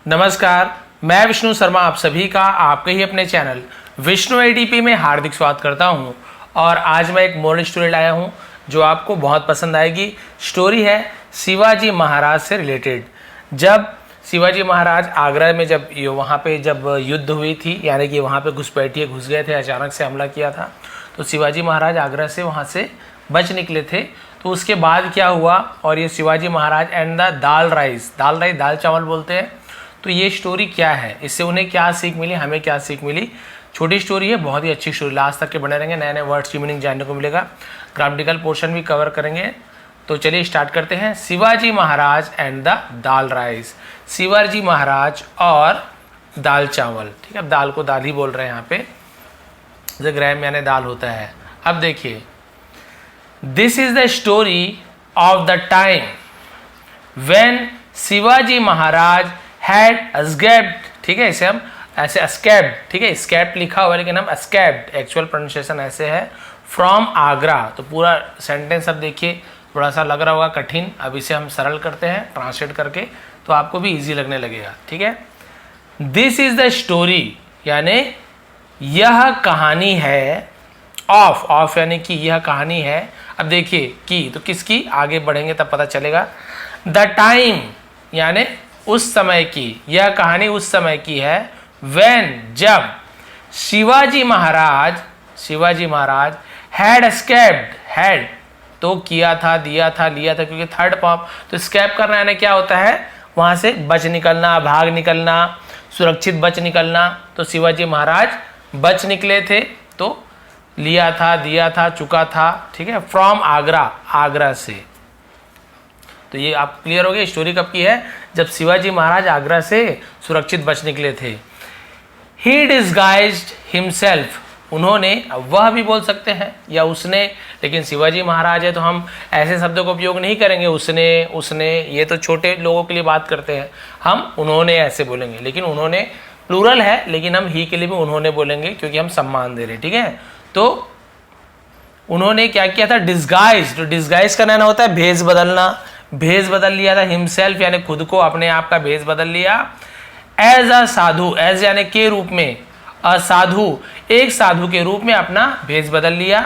नमस्कार, मैं विष्णु शर्मा आप सभी का आपके ही अपने चैनल विष्णु एडीपी में हार्दिक स्वागत करता हूं। और आज मैं एक मोरल स्टोरी लाया हूं जो आपको बहुत पसंद आएगी। स्टोरी है शिवाजी महाराज से रिलेटेड। जब शिवाजी महाराज आगरा में जब वहाँ पे जब युद्ध हुई थी, यानी कि वहाँ पे घुसपैठिए घुस गए थे, अचानक से हमला किया था, तो शिवाजी महाराज आगरा से वहाँ से बच निकले थे। तो उसके बाद क्या हुआ, और ये शिवाजी महाराज एंड द दाल चावल बोलते हैं। तो ये स्टोरी क्या है, इससे उन्हें क्या सीख मिली, हमें क्या सीख मिली। छोटी स्टोरी है, बहुत ही अच्छी स्टोरी, लास्ट तक के बने रहेंगे, नए नए वर्ड्स की मीनिंग जानने को मिलेगा, ग्रामेटिकल पोर्शन भी कवर करेंगे। तो चलिए स्टार्ट करते हैं। Shivaji Maharaj and the dal rice, Shivaji Maharaj और दाल चावल। ठीक है, अब दाल को दाल ही बोल रहे हैं यहाँ पे, जैसे ग्राम यानी दाल होता है। अब देखिए, this is the story of the time when Shivaji Maharaj had escaped. ठीक है, इसे हम ऐसे एस्केप्ड, ठीक है, एस्केप्ड लिखा हुआ है लेकिन हम एस्केप्ड, एक्चुअल प्रोनाउंसिएशन ऐसे है, फ्रॉम आगरा। तो पूरा सेंटेंस अब देखिए, थोड़ा सा लग रहा होगा कठिन, अब इसे हम सरल करते हैं ट्रांसलेट करके, तो आपको भी इजी लगने लगेगा। ठीक है, दिस इज द स्टोरी यानी यह कहानी है, ऑफ यानी कि यह कहानी है। अब देखिए की, तो किसकी, आगे बढ़ेंगे तब पता चलेगा। द टाइम यानी उस समय की, यह कहानी उस समय की है। व्हेन जब Shivaji Maharaj had escaped, had तो किया था, दिया था, लिया था, क्योंकि थर्ड फॉर्म, तो स्केप करना यानी क्या होता है, वहां से बच निकलना, भाग निकलना, सुरक्षित बच निकलना। तो शिवाजी महाराज बच निकले थे, तो लिया था, दिया था, चुका था। ठीक है, फ्रॉम आगरा से। तो ये आप क्लियर हो गए, स्टोरी कब की है, जब शिवाजी महाराज आगरा से सुरक्षित बच निकले थे। ही डिस्गाइज्ड हिमसेल्फ, उन्होंने, वह भी बोल सकते हैं या उसने, लेकिन शिवाजी महाराज है तो हम ऐसे शब्दों का उपयोग नहीं करेंगे, उसने, ये तो छोटे लोगों के लिए बात करते हैं, हम उन्होंने ऐसे बोलेंगे। लेकिन उन्होंने प्लूरल है, लेकिन हम ही के लिए भी उन्होंने बोलेंगे क्योंकि हम सम्मान दे रहे हैं। ठीक है, तो उन्होंने क्या किया था, डिस्गाइज। तो डिस्गाइज करना होता है भेष बदलना, भेष बदल लिया था। हिमसेल्फ यानी खुद को, अपने आप का भेष बदल लिया। एज अ साधु, एज यानी के रूप में, असाधु एक साधु के रूप में अपना भेष बदल लिया।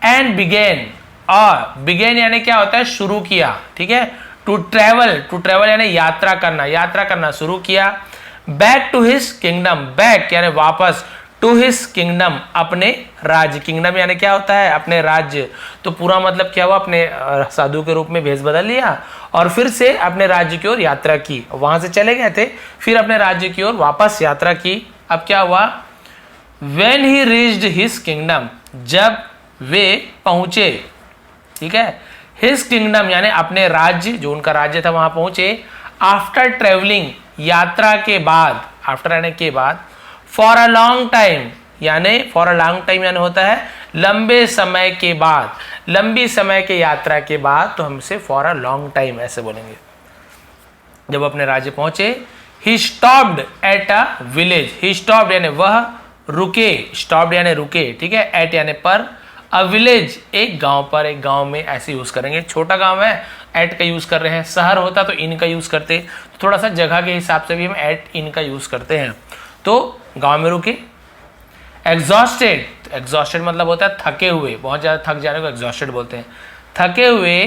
एंड बिगेन, और बिगेन यानी क्या होता है, शुरू किया। ठीक है, टू ट्रेवल यानी यात्रा करना शुरू किया। Back to his kingdom, back यानी वापस, टू हिज किंगडम अपने राज्य, किंगडम यानी क्या होता है, अपने राज्य। तो पूरा मतलब क्या हुआ, अपने साधु के रूप में भेष बदल लिया और फिर से अपने राज्य की ओर यात्रा की। वहां से चले गए थे, फिर अपने राज्य की ओर वापस यात्रा की। अब क्या हुआ, when he reached his kingdom, जब वे पहुंचे, ठीक है, हिज किंगडम यानी अपने राज्य, जो उनका राज्य था वहां पहुंचे। आफ्टर ट्रेवलिंग यात्रा के बाद, आफ्टर यानी के बाद, फॉर अ लॉन्ग टाइम यानी होता है लंबे समय के बाद, लंबी समय के यात्रा के बाद, तो हम इसे फॉर अ लॉन्ग टाइम ऐसे बोलेंगे। जब अपने राज्य पहुंचे, he stopped at a village, he stopped यानी वह रुके, स्टॉप्ड यानी रुके, ठीक है, एट यानी पर, अ विलेज एक गांव पर, एक गांव में ऐसे यूज करेंगे। छोटा गांव है, एट का यूज कर रहे हैं, शहर होता तो इन का यूज करते, तो थोड़ा सा जगह के हिसाब से भी हम एट इन का यूज करते हैं। तो गांव में रुके। एग्जॉस्टेड मतलब होता है थके हुए, बहुत ज्यादा थक जाने को एग्जॉस्टेड बोलते हैं, थके हुए।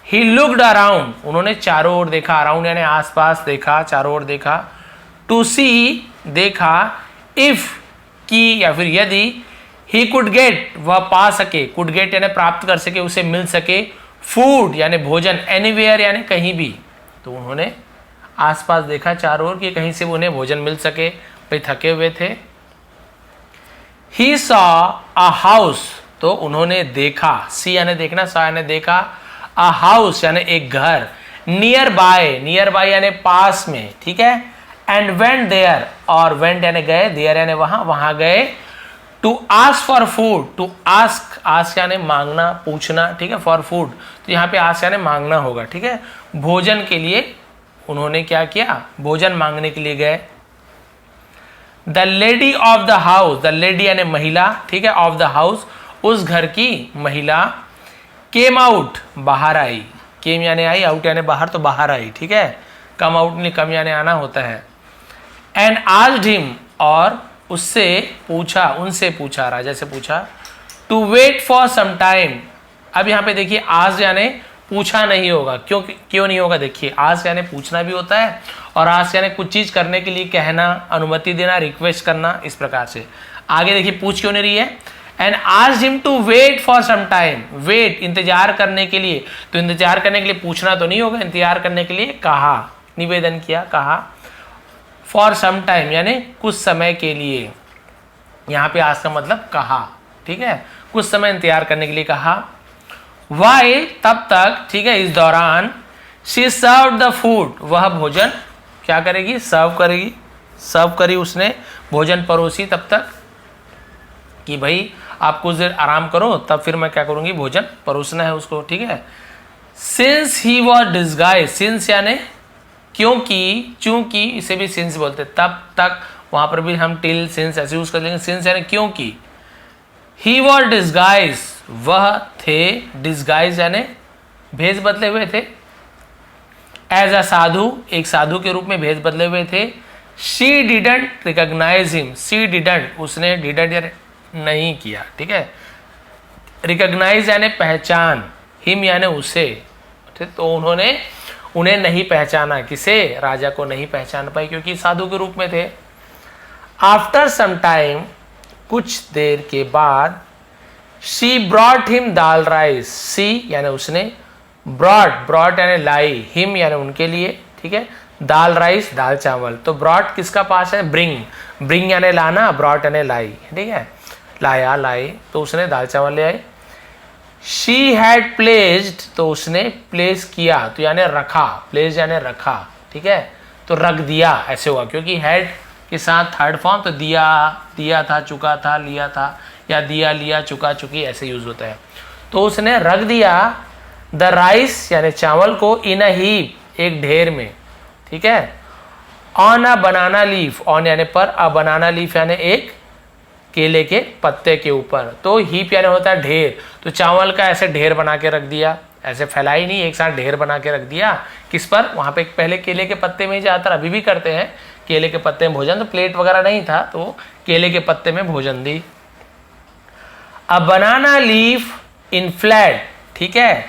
ही लुक्ड अराउंड, उन्होंने चारों ओर देखा, अराउंड यानी आसपास देखा, चारों ओर देखा। टू सी देखा, इफ की या फिर यदि, ही कुड गेट वह पा सके, कुड गेट यानी प्राप्त कर सके, उसे मिल सके, फूड यानी भोजन, एनीवेयर यानी कहीं भी। तो उन्होंने आसपास देखा चारों ओर कि कहीं से उन्हें भोजन मिल सके, भाई थके हुए थे। ही सॉ अ हाउस, तो उन्होंने देखा, सी यानी देखना, सा यानी देखा, अ हाउस यानी एक घर, नियर बाय यानी पास में, ठीक है। एंड वेंट देयर, और वेंट यानी गए, देयर यानी वहां गए। To ask for food, to ask यानी मांगना, पूछना, ठीक है, फॉर फूड, तो यहाँ पे आस्क यानी मांगना होगा, ठीक है। भोजन के लिए उन्होंने क्या किया, भोजन मांगने के लिए गए। The lady of the house, the lady यानी महिला, ठीक है, ऑफ द हाउस उस घर की महिला। केम आउट बाहर आई, केम यानी आई, आउट यानी बाहर, तो बाहर आई, ठीक है। कम आउट नहीं, कम यानी आना होता है। एंड आस्क्ड हिम, और उससे पूछा, उनसे पूछा, राजा से पूछा, to wait for some time. अब यहाँ पे देखिए आज यानी पूछा नहीं होगा, क्यों नहीं होगा, देखिए आज यानी पूछना भी होता है, और आज यानी कुछ चीज करने के लिए कहना, अनुमति देना, रिक्वेस्ट करना, इस प्रकार से। आगे देखिए पूछ क्यों नहीं रही है, and asked him to wait for some time, wait इंतजार करने के लिए, तो इंतजार करने के लिए पूछना तो नहीं होगा, इंतजार करने के लिए कहा, निवेदन किया, कहा, फॉर सम टाइम यानी कुछ समय के लिए, यहाँ पे आज का मतलब कहा, ठीक है, कुछ समय इंतजार करने के लिए कहा। वाइल तब तक, ठीक है, इस दौरान, शी सर्व द फूड, वह भोजन क्या करेगी, सर्व करेगी, सर्व करी उसने, भोजन परोसी तब तक कि भाई आप कुछ देर आराम करो, तब फिर मैं क्या करूंगी, भोजन परोसना है उसको, ठीक है। Since he was disguise, since यानी क्योंकि, चूंकि, इसे भी सिंस बोलते, तब तक, वहां पर भी हम टिल सिंस ऐसे यूज कर लेंगे, सिंस यानी क्योंकि, ही वॉज डिस्गाइज, वह थे, डिस्गाइज यानी भेष बदले हुए थे, एज अ साधु, एक साधु के रूप में भेष बदले हुए थे। She didn't recognise him, she didn't, उसने डिडंट यानी नहीं किया, ठीक है, रिकॉग्नाइज यानी पहचान, हिम यानी उसे, ठीक, तो उन्होंने उन्हें नहीं पहचाना, किसे, राजा को नहीं पहचान पाई क्योंकि साधु के रूप में थे। आफ्टर सम टाइम, कुछ देर के बाद, she brought him dal rice, she यानी उसने, ब्रॉट, ब्रॉट यानी लाई, हिम यानी उनके लिए, ठीक है, दाल राइस दाल चावल, तो ब्रॉट किसका पास है, ब्रिंग, ब्रिंग यानी लाना, ब्रॉट यानी लाई, ठीक है, लाया, लाई, तो उसने दाल चावल ले आई। शी हैड प्लेस्ड, तो उसने प्लेस किया, तो यानी रखा, प्लेस यानी रखा, ठीक है, तो रख दिया ऐसे हुआ, क्योंकि हैड के साथ थर्ड फॉर्म, तो दिया, दिया था, चुका था, लिया था, या दिया, लिया, चुका, चुकी, ऐसे यूज होता है। तो उसने रख दिया द राइस यानी चावल को, इन अ हीप, एक ढेर में, ठीक है, on a banana leaf, on यानी पर, अ बनाना लीफ यानी एक केले के पत्ते के ऊपर, तो हीप यानी होता है ढेर, तो चावल का ऐसे ढेर बना के रख दिया, ऐसे फैलाई नहीं, एक साथ ढेर बना के रख दिया, किस पर, वहां पे पहले केले के पत्ते में, ज्यादातर अभी भी करते हैं केले के पत्ते में भोजन, तो प्लेट वगैरह नहीं था, तो केले के पत्ते में भोजन दी। अ बनाना लीफ इन फ्लैट, ठीक है,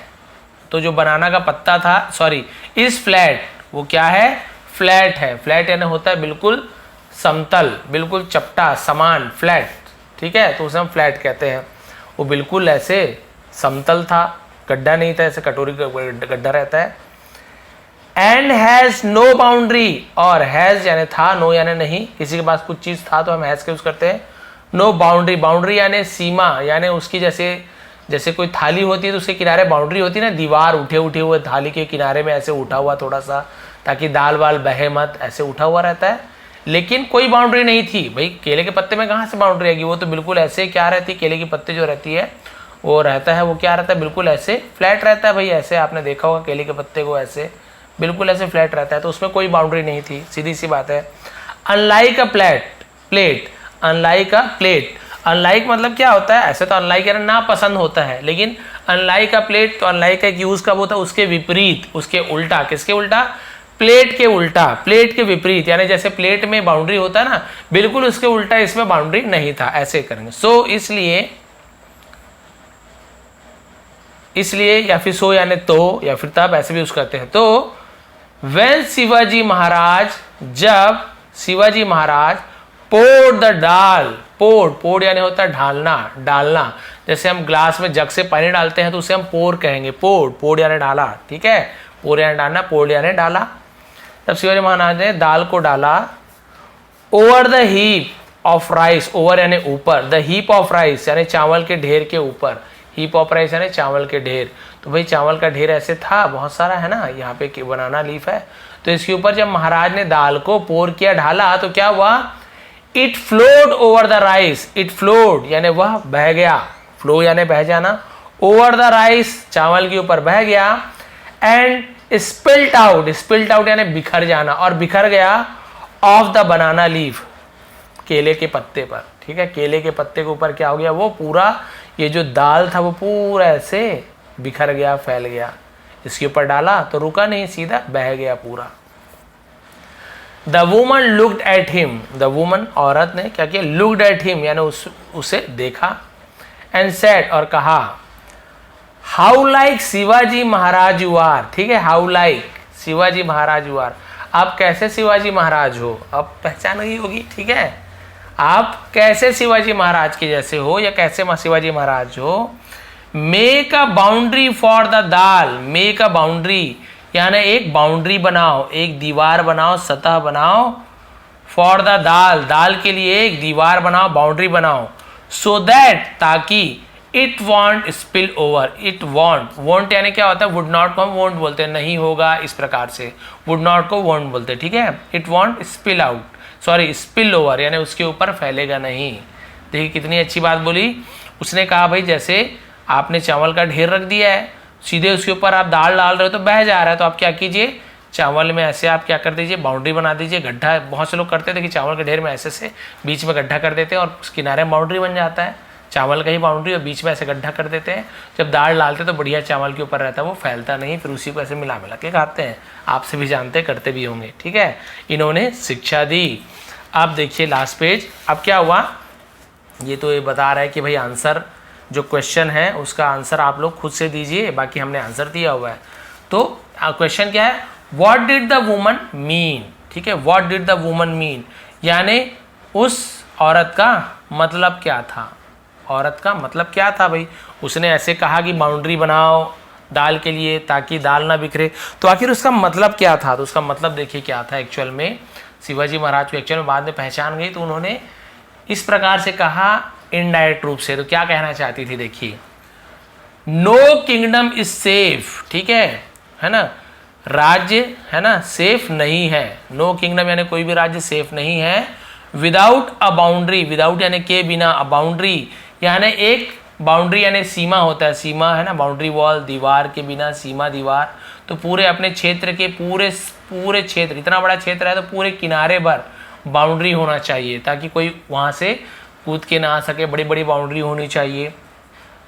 तो जो बनाना का पत्ता था, सॉरी, इस फ्लैट, वो क्या है, फ्लैट है, फ्लैट यानी होता है बिल्कुल समतल, बिल्कुल चपटा, समान, फ्लैट, ठीक है, तो उसे हम फ्लैट कहते हैं। वो बिल्कुल ऐसे समतल था, गड्ढा नहीं था, ऐसे कटोरी का गड्ढा रहता है। एंड हैज नो बाउंड्री, और हैज यानी था, नो यानी नहीं, किसी के पास कुछ चीज था तो हम हैज का यूज करते हैं। नो बाउंड्री, बाउंड्री यानी सीमा, यानी उसकी जैसे कोई थाली होती है तो उसके किनारे बाउंड्री होती है ना, दीवार, उठे हुए थाली के किनारे में ऐसे उठा हुआ थोड़ा सा, ताकि दाल वाल बहे मत, ऐसे उठा हुआ रहता है, लेकिन कोई बाउंड्री नहीं थी। भाई केले के पत्ते में कहाँ से बाउंड्री आएगी, वो तो बिल्कुल ऐसे क्या रहती है, केले की पत्ते जो रहती है वो रहता है, वो क्या रहता है, बिल्कुल ऐसे फ्लैट रहता है। भाई ऐसे आपने देखा होगा केले के पत्ते को, ऐसे बिल्कुल ऐसे फ्लैट रहता है, तो उसमें कोई बाउंड्री नहीं थी, सीधी सी बात है। Unlike a plate, unlike a plate, unlike मतलब क्या होता है, ऐसे तो अनलाइक यानी ना पसंद होता है, लेकिन अनलाइक अ प्लेट, तो अनलाइक का यूज कब होता है, उसके विपरीत, उसके उल्टा, किसके उल्टा, प्लेट के उल्टा, प्लेट के विपरीत, यानी जैसे प्लेट में बाउंड्री होता है ना, बिल्कुल उसके उल्टा इसमें बाउंड्री नहीं था, ऐसे करेंगे। सो इसलिए या फिर सो यानी तो, या फिर तब, ऐसे भी यूज करते हैं। तो वेन शिवाजी महाराज, जब शिवाजी महाराज पोर्ड द डाल, पोर्ड यानी होता है ढालना, डालना, जैसे हम ग्लास में जग से पानी डालते हैं तो उसे हम पोर कहेंगे, पोर्ड यानी डाला, ठीक है, पोर यानी डालना, पोर्ड यानी डाला। तब शिवाजी महाराज ने दाल को डाला over the heap of rice, over यानी ऊपर, द हीप ऑफ राइस यानी चावल के ढेर के ऊपर, हीप ऑफ राइस यानी चावल के ढेर। तो भाई चावल का ढेर ऐसे था, बहुत सारा है ना, यहाँ पे बनाना लीफ है, तो इसके ऊपर जब महाराज ने दाल को पोर किया, ढाला, तो क्या हुआ, it flowed over the rice, it flowed यानी वह बह गया, फ्लो यानी बह जाना, ओवर द राइस चावल के ऊपर बह गया, एंड स्पिल्ट आउट यानी बिखर जाना, और बिखर गया ऑफ द बनाना लीफ, केले के पत्ते पर, ठीक है, केले के पत्ते के ऊपर क्या हो गया, वो पूरा ये जो दाल था वो पूरा ऐसे बिखर गया, फैल गया। इसके ऊपर डाला तो रुका नहीं, सीधा बह गया पूरा। The woman looked at him, the woman औरत ने क्या किया, लुक्ड एट हिम यानी उसे देखा, एंड सेड और कहा, how like Shivaji Maharaj you are, ठीक है, how like Shivaji Maharaj you are, आप कैसे शिवाजी महाराज हो, अब पहचान गई होगी, ठीक है, आप कैसे शिवाजी महाराज के जैसे हो या कैसे शिवाजी महाराज हो। Make a boundary for the dal, make a boundary यानी एक बाउंड्री बनाओ, एक दीवार बनाओ, सतह बनाओ, फॉर द दाल, दाल के लिए एक दीवार बनाओ, बाउंड्री बनाओ, सो दैट ताकि it won't spill over, it won't यानी क्या होता है, वुड नॉट को हम वॉन्ट बोलते हैं, नहीं होगा, इस प्रकार से वुड नॉट को वॉन्ट बोलते हैं, ठीक है, it won't spill out, sorry spill over यानी उसके ऊपर फैलेगा नहीं। देखिए कितनी अच्छी बात बोली, उसने कहा भाई जैसे आपने चावल का ढेर रख दिया है, सीधे उसके ऊपर आप दाल डाल रहे हो तो बह जा रहा है, तो आप क्या कीजिए, चावल में ऐसे आप क्या कर दीजिए, बाउंड्री बना दीजिए, गड्ढा, बहुत से लोग करते थे कि चावल के ढेर में ऐसे से बीच में गड्ढा कर देते हैं और उस किनारे बाउंड्री बन जाता है, चावल का ही बाउंड्री और बीच में ऐसे गड्ढा कर देते हैं, जब दाल डालते तो बढ़िया चावल के ऊपर रहता है, वो फैलता नहीं, फिर उसी को ऐसे मिला मिला के खाते हैं, आपसे भी जानते करते भी होंगे, ठीक है, इन्होंने शिक्षा दी। अब देखिए लास्ट पेज, अब क्या हुआ, ये तो ये बता रहा है कि भाई आंसर जो क्वेश्चन है उसका आंसर आप लोग खुद से दीजिए, बाकी हमने आंसर दिया हुआ है। तो क्वेश्चन क्या है, what did the woman mean, ठीक है, what did the woman mean यानी उस औरत का मतलब क्या था, औरत का मतलब क्या था भाई, उसने ऐसे कहा कि बाउंड्री बनाओ दाल के लिए ताकि दाल ना बिखरे, तो आखिर उसका मतलब क्या था, तो उसका मतलब देखिए क्या था एक्चुअल में, शिवाजी महाराज को एक्चुअल में बाद में पहचान गई तो उन्होंने इस प्रकार से कहा इनडायरेक्ट रूप से, तो क्या कहना चाहती थी देखिए, नो किंगडम इज सेफ, ठीक है ना, राज्य है ना सेफ नहीं है, नो किंगडम यानी कोई भी राज्य सेफ नहीं है, विदाउट अ बाउंड्री, विदाउट यानी के बिना, अ बाउंड्री यानी एक बाउंड्री यानी सीमा होता है, सीमा है ना, बाउंड्री वॉल, दीवार के बिना सीमा, दीवार, तो पूरे अपने क्षेत्र के पूरे क्षेत्र, इतना बड़ा क्षेत्र है तो पूरे किनारे पर बाउंड्री होना चाहिए ताकि कोई वहाँ से कूद के ना आ सके, बड़ी बड़ी बाउंड्री होनी चाहिए।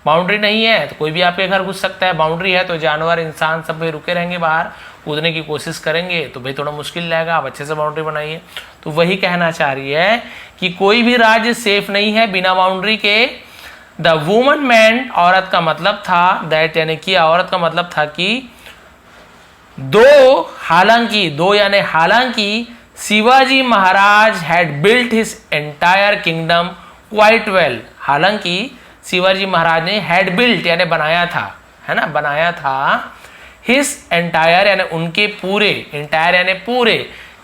बाउंड्री नहीं है तो कोई भी आपके घर घुस सकता है, बाउंड्री है तो जानवर इंसान सब भाई रुके रहेंगे, बाहर कूदने की कोशिश करेंगे तो भाई थोड़ा मुश्किल रहेगा, आप अच्छे से बाउंड्री बनाइए। तो वही कहना चाह रही है कि कोई भी राज्य सेफ नहीं है बिना बाउंड्री के। द वुमन मैन औरत का मतलब था, दैट यानी कि औरत का मतलब था कि दो यानी हालांकि Shivaji Maharaj had built his entire kingdom quite well, हालांकि शिवाजी महाराज ने हैड बिल्ट यानी बनाया था, है ना, बनाया था, हिज एंटायर यानी उनके पूरे, एंटायर यानी पूरे,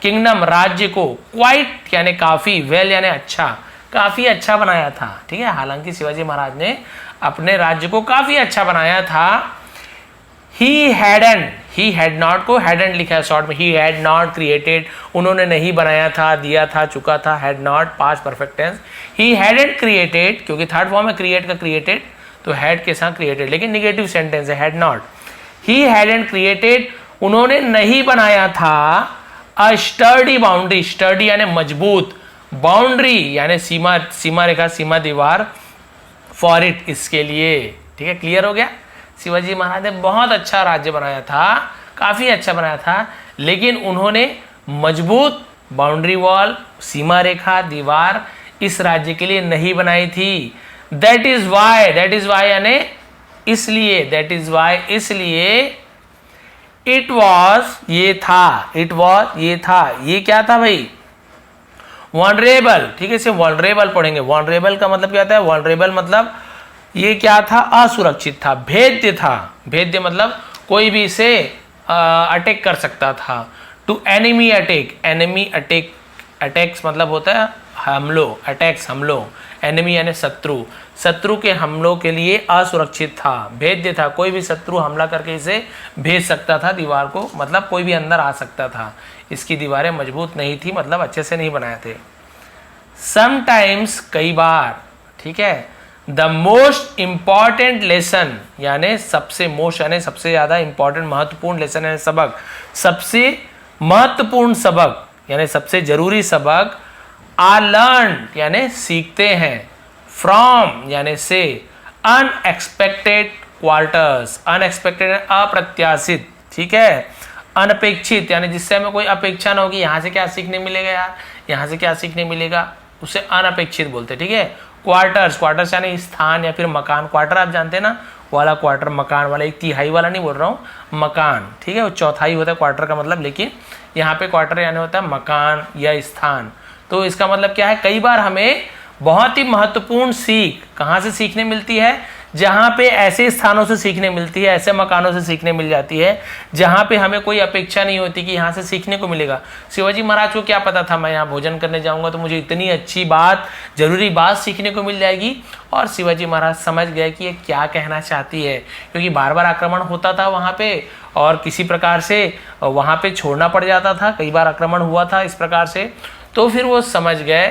किंगडम राज्य को, क्वाइट यानी काफी, वेल यानी अच्छा, काफी अच्छा बनाया था, ठीक है, हालांकि शिवाजी महाराज ने अपने राज्य को काफी अच्छा बनाया था। ही हैड नॉट को हैडंट लिखा है शॉर्ट में, ही हैड नॉट क्रिएटेड, उन्होंने नहीं बनाया था, दिया था, चुका था, had not past perfect tense, he hadn't created क्योंकि थर्ड फॉर्म है क्रिएट का, क्रिएटेड तो हैड के साथ क्रिएटेड, लेकिन निगेटिव सेंटेंस है, had not, he hadn't created, उन्होंने नहीं बनाया था, अ स्टर्डी बाउंड्री, स्टर्डी यानी मजबूत, बाउंड्री यानी सीमा रेखा, सीमा दीवार, फॉर इट इसके लिए, ठीक है, क्लियर हो गया। शिवाजी महाराज ने बहुत अच्छा राज्य बनाया था, काफ़ी अच्छा बनाया था, लेकिन उन्होंने मजबूत बाउंड्री वॉल, सीमा रेखा, दीवार इस राज्य के लिए नहीं बनाई थी। दैट इज वाई यानी इसलिए, दैट इज वाई इसलिए, इट वॉज ये था, इट वॉज ये था, ये क्या था भाई, वनरेबल, ठीक है, इसे वनरेबल पढ़ेंगे। वनरेबल का मतलब क्या होता है, वनरेबल मतलब ये क्या था, असुरक्षित था, भेद्य था, भेद्य मतलब कोई भी इसे अटैक कर सकता था। To enemy attack, enemy attack, attacks मतलब होता है हमलों, अटैक्स हमलों, एनिमी यानी शत्रु, शत्रु के हमलों के लिए असुरक्षित था, भेद्य था, कोई भी शत्रु हमला करके इसे भेज सकता था दीवार को, मतलब कोई भी अंदर आ सकता था, इसकी दीवारें मजबूत नहीं थी, मतलब अच्छे से नहीं बनाए थे। समटाइम्स कई बार, ठीक है, द मोस्ट इंपॉर्टेंट लेसन यानी सबसे मोस्ट यानी सबसे ज्यादा इंपॉर्टेंट महत्वपूर्ण लेसन यानी सबक, सबसे महत्वपूर्ण सबक यानी सबसे जरूरी सबक, आर लर्न यानी सीखते हैं, फ्रॉम यानी से, अनएक्सपेक्टेड क्वार्टर्स, अनएक्सपेक्टेड अप्रत्याशित, ठीक है, अनपेक्षित, यानी जिससे हमें कोई अपेक्षा ना होगी यहाँ से क्या सीखने मिलेगा यार, यहाँ से क्या सीखने मिलेगा, उसे अनपेक्षित बोलते हैं। ठीक है। क्वार्टर्स, क्वार्टर्स यानी स्थान या फिर मकान। क्वार्टर आप जानते हैं ना, वाला क्वार्टर, मकान वाला, एक तिहाई वाला नहीं बोल रहा हूँ, मकान। ठीक है, वो चौथाई होता है क्वार्टर का मतलब, लेकिन यहाँ पे क्वार्टर यानी होता है मकान या स्थान। तो इसका मतलब क्या है, कई बार हमें बहुत ही महत्वपूर्ण सीख कहाँ से सीखने मिलती है, जहाँ पे ऐसे स्थानों से सीखने मिलती है, ऐसे मकानों से सीखने मिल जाती है जहाँ पे हमें कोई अपेक्षा नहीं होती कि यहाँ से सीखने को मिलेगा। शिवाजी महाराज को क्या पता था मैं यहाँ भोजन करने जाऊँगा तो मुझे इतनी अच्छी बात, जरूरी बात सीखने को मिल जाएगी, और शिवाजी महाराज समझ गए कि ये क्या कहना चाहती है, क्योंकि बार बार आक्रमण होता था वहाँ पे और किसी प्रकार से वहाँ पे छोड़ना पड़ जाता था, कई बार आक्रमण हुआ था इस प्रकार से। तो फिर वो समझ गए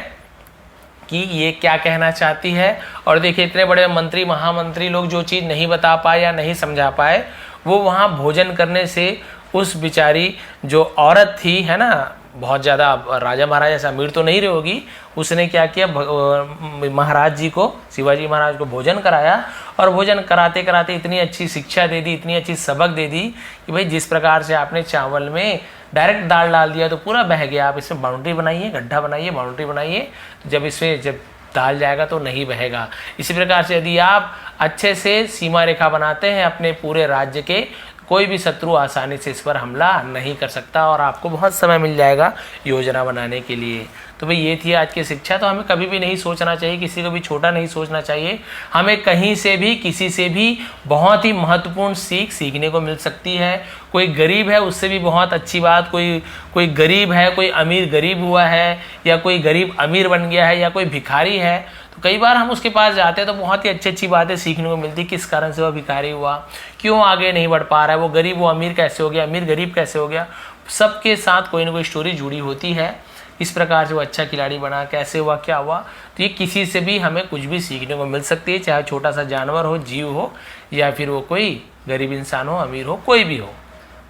कि ये क्या कहना चाहती है। और देखिए इतने बड़े मंत्री, महामंत्री लोग जो चीज़ नहीं बता पाए या नहीं समझा पाए, वो वहाँ भोजन करने से उस बेचारी जो औरत थी, है ना, बहुत ज़्यादा, राजा महाराज ऐसा अमीर तो नहीं रही होगी, उसने क्या किया, महाराज जी को, शिवाजी महाराज को भोजन कराया, और भोजन कराते कराते इतनी अच्छी शिक्षा दे दी, इतनी अच्छी सबक दे दी कि भाई जिस प्रकार से आपने चावल में डायरेक्ट दाल डाल दिया तो पूरा बह गया, आप इसमें बाउंड्री बनाइए, गड्ढा बनाइए, बाउंड्री बनाइए, जब इसमें जब दाल जाएगा तो नहीं बहेगा। इसी प्रकार से यदि आप अच्छे से सीमा रेखा बनाते हैं अपने पूरे राज्य के, कोई भी शत्रु आसानी से इस पर हमला नहीं कर सकता और आपको बहुत समय मिल जाएगा योजना बनाने के लिए। तो भाई ये थी आज की शिक्षा। तो हमें कभी भी नहीं सोचना चाहिए, किसी को भी छोटा नहीं सोचना चाहिए। हमें कहीं से भी, किसी से भी बहुत ही महत्वपूर्ण सीख सीखने को मिल सकती है। कोई गरीब है उससे भी बहुत अच्छी बात, कोई गरीब है, कोई अमीर गरीब हुआ है, या कोई गरीब अमीर बन गया है, या कोई भिखारी है, तो कई बार हम उसके पास जाते हैं तो बहुत ही अच्छी अच्छी बातें सीखने को मिलती, किस कारण से वह भिखारी हुआ, क्यों आगे नहीं बढ़ पा रहा है, वो गरीब वो अमीर कैसे हो गया, अमीर गरीब कैसे हो गया। सबके साथ कोई ना कोई स्टोरी जुड़ी होती है। इस प्रकार से वो अच्छा खिलाड़ी बना, कैसे हुआ, क्या हुआ। तो ये किसी से भी हमें कुछ भी सीखने को मिल सकती है, चाहे छोटा सा जानवर हो, जीव हो, या फिर वो कोई गरीब इंसान हो, अमीर हो, कोई भी हो,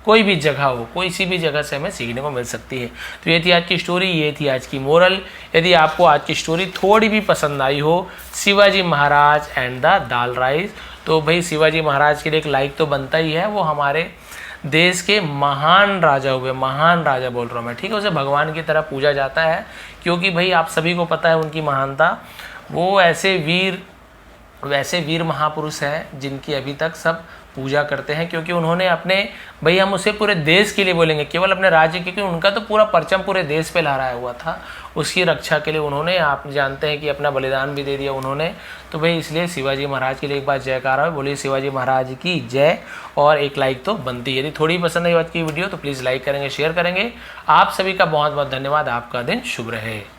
कोई भी जगह हो, कोई सी भी जगह से हमें सीखने को मिल सकती है। तो ये थी आज की स्टोरी, ये थी आज की मोरल। यदि आपको आज की स्टोरी थोड़ी भी पसंद आई हो, Shivaji Maharaj and the dal rice, तो भाई शिवाजी महाराज के लिए एक लाइक तो बनता ही है। वो हमारे देश के महान राजा हुए, महान राजा बोल रहा हूँ मैं, ठीक है। उसे भगवान की तरह पूजा जाता है, क्योंकि भाई आप सभी को पता है उनकी महानता। वो ऐसे वीर महापुरुष हैं जिनकी अभी तक सब पूजा करते हैं, क्योंकि उन्होंने अपने, भाई हम उसे पूरे देश के लिए बोलेंगे, केवल अपने राज्य, क्योंकि उनका तो पूरा परचम पूरे देश पे लहराया हुआ था। उसकी रक्षा के लिए उन्होंने, आप जानते हैं कि अपना बलिदान भी दे दिया उन्होंने। तो भाई इसलिए शिवाजी महाराज के लिए एक बार जयकारा हो, बोलिए शिवाजी महाराज की जय। और एक लाइक तो बनती है। यदि थोड़ी पसंद आई आज की वीडियो तो प्लीज़ लाइक करेंगे, शेयर करेंगे। आप सभी का बहुत बहुत धन्यवाद। आपका दिन शुभ रहे।